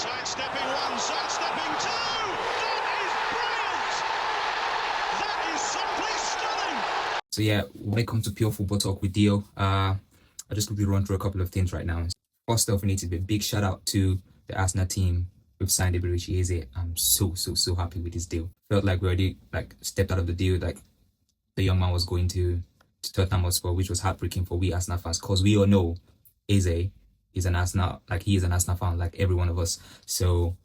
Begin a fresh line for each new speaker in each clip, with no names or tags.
Sidestepping one, sidestepping two. That is brilliant. That is simply stunning.
So yeah, when it comes to pure football talk with Dio, I'll just quickly run through a couple of things right now. First off, we need to be a big shout out to the Arsenal team. We've signed Eberechi Eze. I'm so happy with this deal. Felt like we already like stepped out of the deal. Like the young man was going to Tottenham Hotspur, which was heartbreaking for we Arsenal fans, because we all know Eze is an Arsenal, like he is an Arsenal fan, like every one of us. So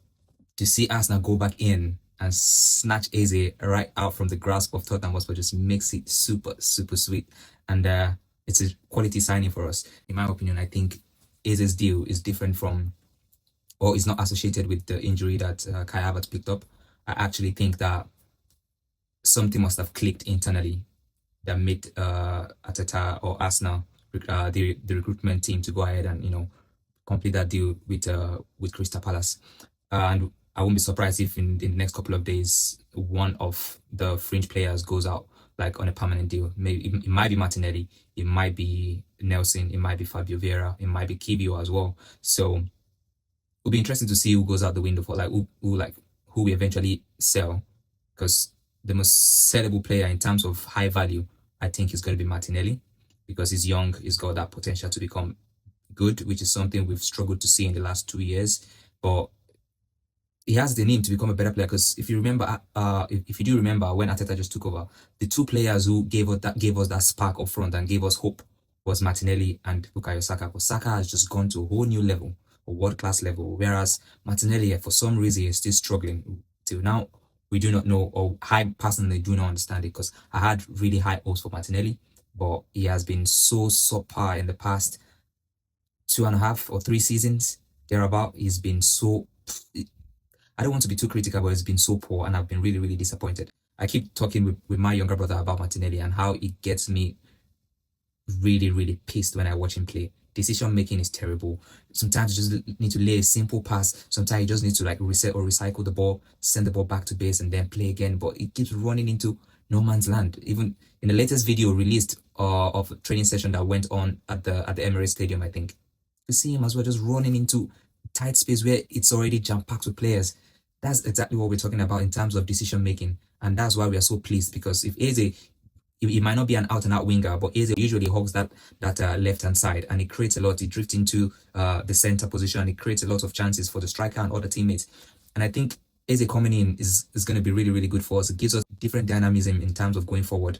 to see Arsenal go back in and snatch Eze right out from the grasp of Tottenham Hotspur just makes it super sweet, and it's a quality signing for us. In my opinion, I think Eze's deal is different from, or is not associated with the injury that Kai Havertz picked up. I actually think that something must have clicked internally that made Ateta or Arsenal, the recruitment team, to go ahead and complete that deal with Crystal Palace. And I won't be surprised if in the next couple of days one of the fringe players goes out like on a permanent deal. Maybe it might be Martinelli, it might be Nelson, it might be Fabio Vieira, it might be Kibio as well. So it'll be interesting to see who goes out the window for, like who we eventually sell, because the most sellable player in terms of high value, I think, is going to be Martinelli, because he's young, he's got that potential to become good, which is something we've struggled to see in the last 2 years. But he has the name to become a better player, because if you remember, if you do remember when Arteta just took over, the two players who gave us that spark up front and gave us hope was Martinelli and Bukayo Saka. Because Saka has just gone to a whole new level, a world-class level, whereas Martinelli, for some reason, is still struggling till now. We do not know, or I personally do not understand it, because I had really high hopes for Martinelli, but he has been so subpar in the past 2.5 or 3 seasons thereabout. He's been so, I don't want to be too critical, but it's been so poor, and I've been really disappointed. I keep talking with my younger brother about Martinelli and how it gets me really pissed when I watch him play. Decision making is terrible. Sometimes you just need to lay a simple pass. Sometimes you just need to like reset or recycle the ball, send the ball back to base, and then play again. But it keeps running into no man's land. Even in the latest video released of a training session that went on at the Emirates Stadium, I think, you see him as well, just running into tight space where it's already jam-packed with players. That's exactly what we're talking about in terms of decision making, and that's why we are so pleased. Because if Eze, he might not be an out-and-out winger, but Eze usually hogs that left-hand side, and it creates a lot. He drifts into the center position, and it creates a lot of chances for the striker and other teammates. And I think Eze coming in is going to be really good for us. It gives us different dynamism in terms of going forward,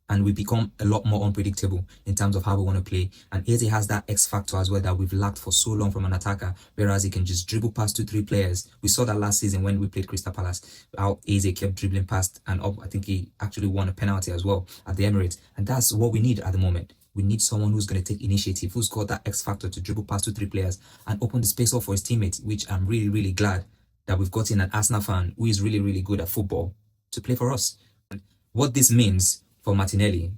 and we become a lot more unpredictable in terms of how we want to play. And Eze has that X factor as well that we've lacked for so long from an attacker, whereas he can just dribble past 2-3 players. We saw that last season when we played Crystal Palace, how Eze kept dribbling past, and up. I think he actually won a penalty as well at the Emirates. And that's what we need at the moment. We need someone who's going to take initiative, who's got that X factor to dribble past 2-3 players and open the space up for his teammates, which I'm really glad that we've gotten an Arsenal fan who is really good at football to play for us. And what this means for Martinelli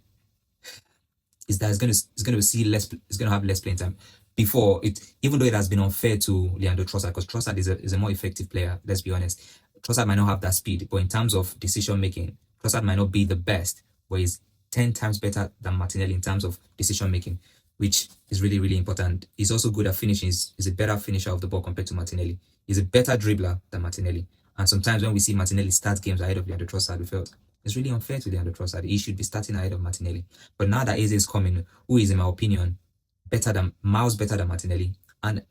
is that it's going to have less playing time. Before it, even though it has been unfair to Leandro Trossard, because Trossard is a more effective player, let's be honest. Trossard might not have that speed, but in terms of decision making, Trossard might not be the best, but he's 10 times better than Martinelli in terms of decision making, which is really important. He's also good at finishing. He's a better finisher of the ball compared to Martinelli. He's a better dribbler than Martinelli. And sometimes when we see Martinelli start games ahead of Leandro Trossard, we felt it's really unfair to Leandro Trossard. He should be starting ahead of Martinelli. But now that Eze is coming, who is, in my opinion, miles better than Martinelli, and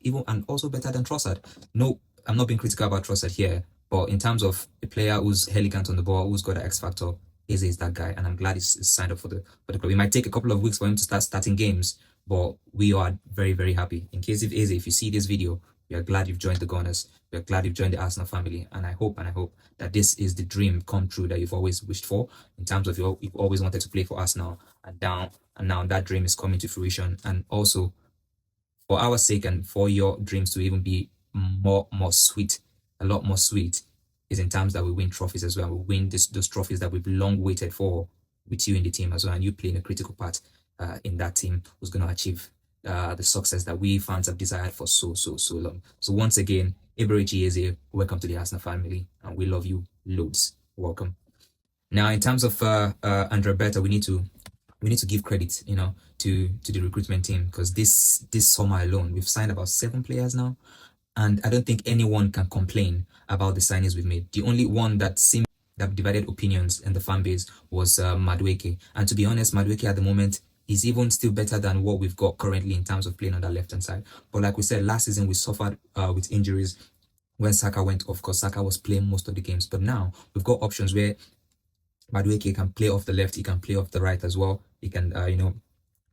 also better than Trossard. No, I'm not being critical about Trossard here, but in terms of a player who's elegant on the ball, who's got an X factor, Eze is that guy, and I'm glad he's signed up for the club. It might take a couple of weeks for him to start starting games, but we are very happy. In case if Eze, if you see this video, we are glad you've joined the Gunners. We are glad you've joined the Arsenal family, and I hope that this is the dream come true that you've always wished for. In terms of you've always wanted to play for Arsenal, and now that dream is coming to fruition. And also, for our sake and for your dreams to even be more sweet, a lot more sweet, is in terms that we win trophies as well. We win those trophies that we've long waited for with you in the team as well, and you playing a critical part in that team who's going to achieve the success that we fans have desired for so long. So once again, Eberechi Eze, welcome to the Arsenal family, and we love you loads. Welcome. Now, in terms of Andrea Barta, we need to give credit, to the recruitment team, because this summer alone we've signed about 7 players now, And I don't think anyone can complain about the signings we've made. The only one that seemed that divided opinions in the fan base was Madueke. And to be honest, Madueke at the moment is even still better than what we've got currently in terms of playing on that left-hand side. But like we said, last season we suffered with injuries when Saka went off because Saka was playing most of the games. But now we've got options where Madueke can play off the left, he can play off the right as well. He can,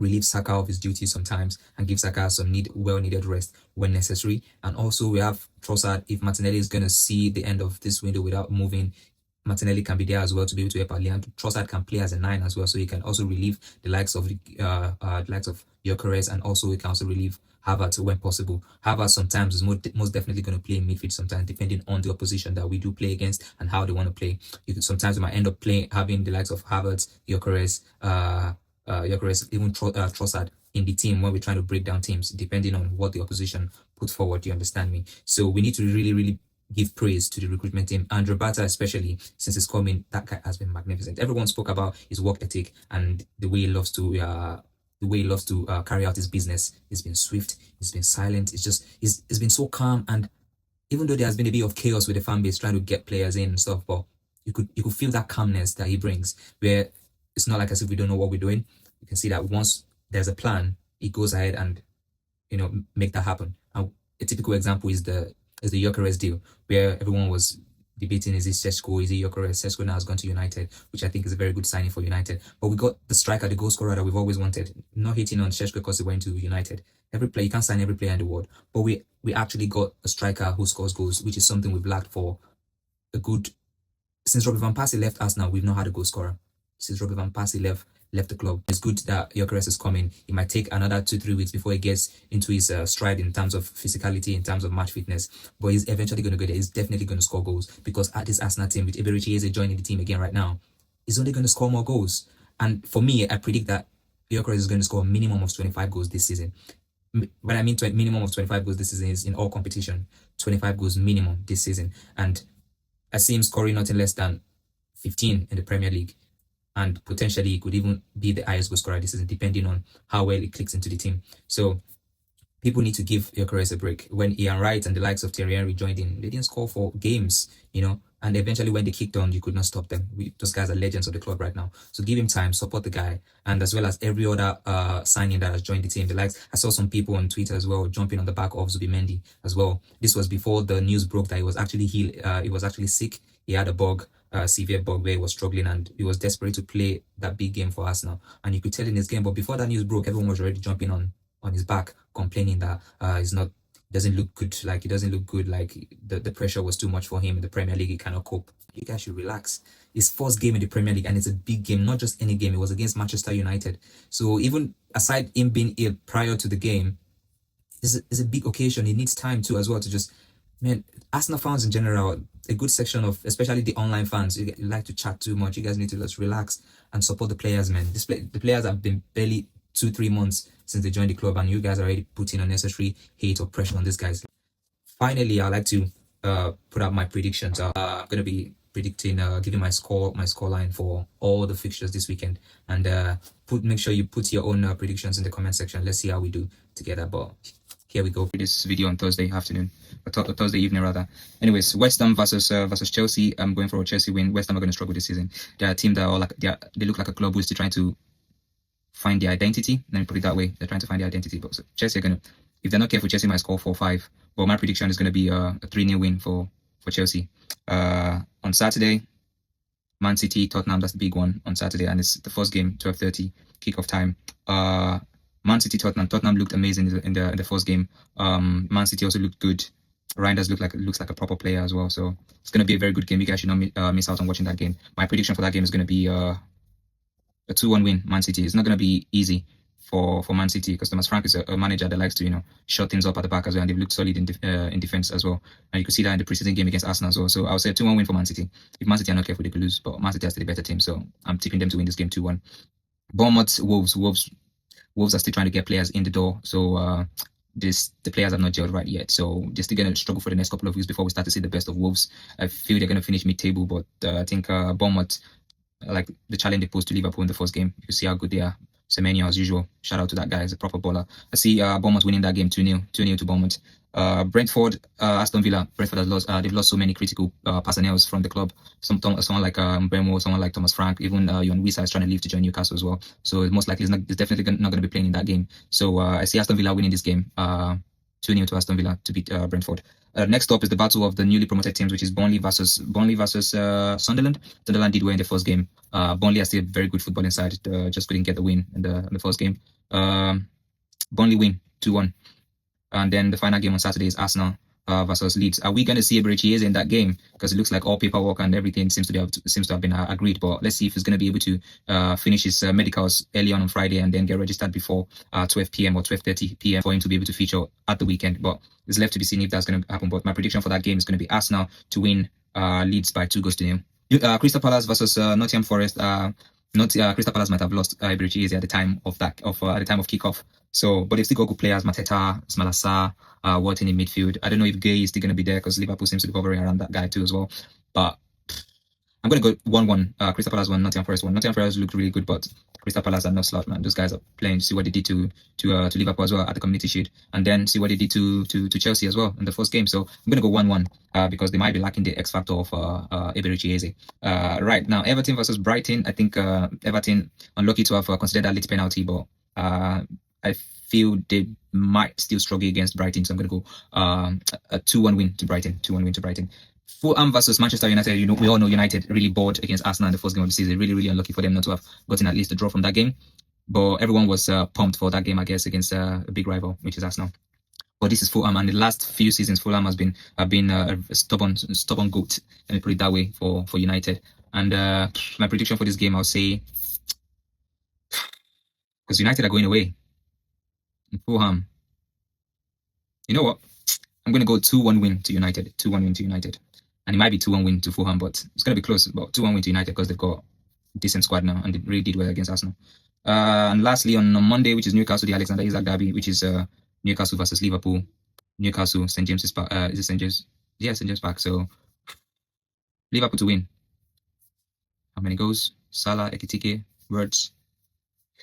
relieve Saka of his duties sometimes and give Saka some well-needed rest when necessary. And also we have Trossard. If Martinelli is going to see the end of this window without moving, Martinelli can be there as well to be able to help Ali. And Trossard can play as a 9 as well, so he can also relieve the likes of Gyökeres, and also he can also relieve Havertz when possible. Havertz sometimes is most definitely going to play in midfield sometimes, depending on the opposition that we do play against and how they want to play. Sometimes we might end up having the likes of Havertz, Gyökeres, even Trossard in the team when we're trying to break down teams, depending on what the opposition put forward. Do you understand me? So we need to really give praise to the recruitment team. Andrea Barta, especially since he's coming, that guy has been magnificent. Everyone spoke about his work ethic and the way he loves to carry out his business. He's been swift, he's been silent, he's been so calm. And even though there has been a bit of chaos with the fan base trying to get players in and stuff, but you could feel that calmness that he brings, where it's not like as if we don't know what we're doing. You can see that once there's a plan, he goes ahead and make that happen. And a typical example is the Gyökeres deal, where everyone was debating, is it Šeško, is it Gyökeres? Šeško now has gone to United, which I think is a very good signing for United. But we got the striker, the goal scorer that we've always wanted. Not hitting on Šeško because he went to United. Every player, you can't sign every player in the world, but we actually got a striker who scores goals, which is something we've lacked for a good. Since Robin van Persie left us, now we've not had a goal scorer. Since Robin van Persie left the club, it's good that Gyökeres is coming. It might take another 2-3 weeks before he gets into his stride in terms of physicality, in terms of match fitness, but he's eventually going to go there. He's definitely going to score goals, because at this Arsenal team with Eberechi Eze joining the team again right now, he's only going to score more goals. And for me, I predict that Gyökeres is going to score a minimum of 25 goals this season. When I mean minimum of 25 goals this season is in all competition, 25 goals minimum this season. And I see him scoring nothing less than 15 in the Premier League. And potentially he could even be the highest goal scorer this season, depending on how well he clicks into the team. So people need to give Gyökeres a break. When Ian Wright and the likes of Thierry Henry joined in, they didn't score for games, and eventually when they kicked on, you could not stop them. Those guys are legends of the club right now. So give him time, support the guy, and as well as every other signing that has joined the team. The likes, I saw some people on Twitter as well jumping on the back of Zubimendi as well. This was before the news broke that he was actually he was actually sick. He had a bug. Severe bug where he was struggling, and he was desperate to play that big game for Arsenal. And you could tell in his game, but before that news broke, everyone was already jumping on his back, complaining that doesn't look good. Like he doesn't look good. Like the pressure was too much for him in the Premier League. He cannot cope. You guys should relax. His first game in the Premier League, and it's a big game, not just any game. It was against Manchester United. So even aside him being ill prior to the game, it's a big occasion. He needs time too as well to just. Man, Arsenal fans in general, a good section of, especially the online fans, you like to chat too much. You guys need to just relax and support the players, man. The players have been barely 2-3 months since they joined the club, and you guys are already putting unnecessary hate or pressure on these guys. Finally, I'd like to put out my predictions. I'm going to be predicting, giving my score line for all the fixtures this weekend, and make sure you put your own predictions in the comment section. Let's see how we do together. But here we go for this video on Thursday afternoon, or Thursday evening rather. Anyways, West Ham versus Chelsea. I'm going for a Chelsea win. West Ham are going to struggle this season. They're a team that are they look like a club who's still trying to find their identity. Let me put it that way. They're trying to find their identity. But Chelsea are going to, if they're not careful, Chelsea might score 4-5. But my prediction is going to be a 3-0 win for Chelsea. On Saturday, Man City, Tottenham. That's the big one on Saturday, and it's the first game, 12:30 kickoff time. Man City, Tottenham looked amazing in the first game. Man City also looked good. Reinders looks like a proper player as well. So it's going to be a very good game. You guys should not miss out on watching that game. My prediction for that game is going to be a 2-1 win, Man City. It's not going to be easy for Man City, because Thomas Frank is a manager that likes to shut things up at the back as well, and they've looked solid in defense as well. And you could see that in the preseason game against Arsenal as well. So I would say a 2-1 win for Man City. If Man City are not careful, they could lose, but Man City is the better team, so I'm tipping them to win this game 2-1. Bournemouth, Wolves are still trying to get players in the door, so the players have not gelled right yet. So they're still going to struggle for the next couple of weeks before we start to see the best of Wolves. I feel they're going to finish mid-table, but I think Bournemouth, like the challenge they posed to Liverpool in the first game, you see how good they are. Semenyo, as usual, shout out to that guy, he's a proper baller. I see Bournemouth winning that game 2-0 to Bournemouth. Brentford, Aston Villa. Brentford has lost. They've lost so many critical personnel from the club. Someone like Bremo, someone like Thomas Frank, even Jon Wissa is trying to leave to join Newcastle as well. So it's most likely it's definitely not going to be playing in that game. So I see Aston Villa winning this game. 2-0 to Aston Villa to beat Brentford. Next up is the battle of the newly promoted teams, which is Burnley versus Sunderland. Sunderland did well in the first game. Burnley are still a very good football inside. Just couldn't get the win in the first game. Burnley win 2-1. And then the final game on Saturday is Arsenal versus Leeds. Are we going to see Eberechi Eze in that game? Because it looks like all paperwork and everything seems to have been agreed. But let's see if he's going to be able to finish his medicals early on Friday and then get registered before 12 p.m. or 12:30 p.m. for him to be able to feature at the weekend. But it's left to be seen if that's going to happen. But my prediction for that game is going to be Arsenal to win Leeds by 2-0. Crystal Palace versus Nottingham Forest. Crystal Palace might have lost Eberechi Eze at the time of kickoff. So, but they've still got good players: Mateta, Smalasa, Wharton in midfield. I don't know if Gay is still going to be there because Liverpool seems to be covering around that guy too as well. But I'm going to go 1-1. Crystal Palace 1, Nottingham Forest 1. Nottingham Forest looked really good, but Crystal Palace are no slouch, man. Those guys are playing. See what they did to Liverpool as well at the Community Shield, and then see what they did to Chelsea as well in the first game. So I'm going to go 1-1 because they might be lacking the X factor of Eberechi Eze. Right now, Everton versus Brighton. I think Everton unlucky to have considered that late penalty, but I feel they might still struggle against Brighton. So I'm going to go a 2-1 win to Brighton. 2-1 win to Brighton. Fulham versus Manchester United. We all know United really bored against Arsenal in the first game of the season. Really, really unlucky for them not to have gotten at least a draw from that game. But everyone was pumped for that game, I guess, against a big rival, which is Arsenal. But this is Fulham, and the last few seasons, Fulham have been a stubborn goat. Let me put it that way for United. And my prediction for this game, I'll say, because United are going away. Fulham. You know what? I'm going to go 2-1 win to United. 2-1 win to United. And it might be 2-1 win to Fulham, but it's going to be close. But 2-1 win to United because they've got a decent squad now and they really did well against Arsenal. And lastly, on Monday, which is Newcastle, the Alexander Isak derby, which is Newcastle versus Liverpool. Newcastle, St. James's Park. Is it St. James? Yeah, St. James Park. So Liverpool to win. How many goals? Salah, Ekitike, Words.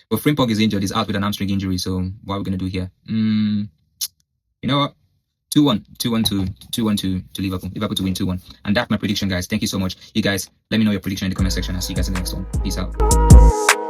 But Frimpong is injured. He's out with an hamstring injury. So what are we going to do here? You know what? 2-1 to Liverpool. Liverpool to win 2-1. And that's my prediction, guys. Thank you so much. You guys, let me know your prediction in the comment section. I'll see you guys in the next one. Peace out.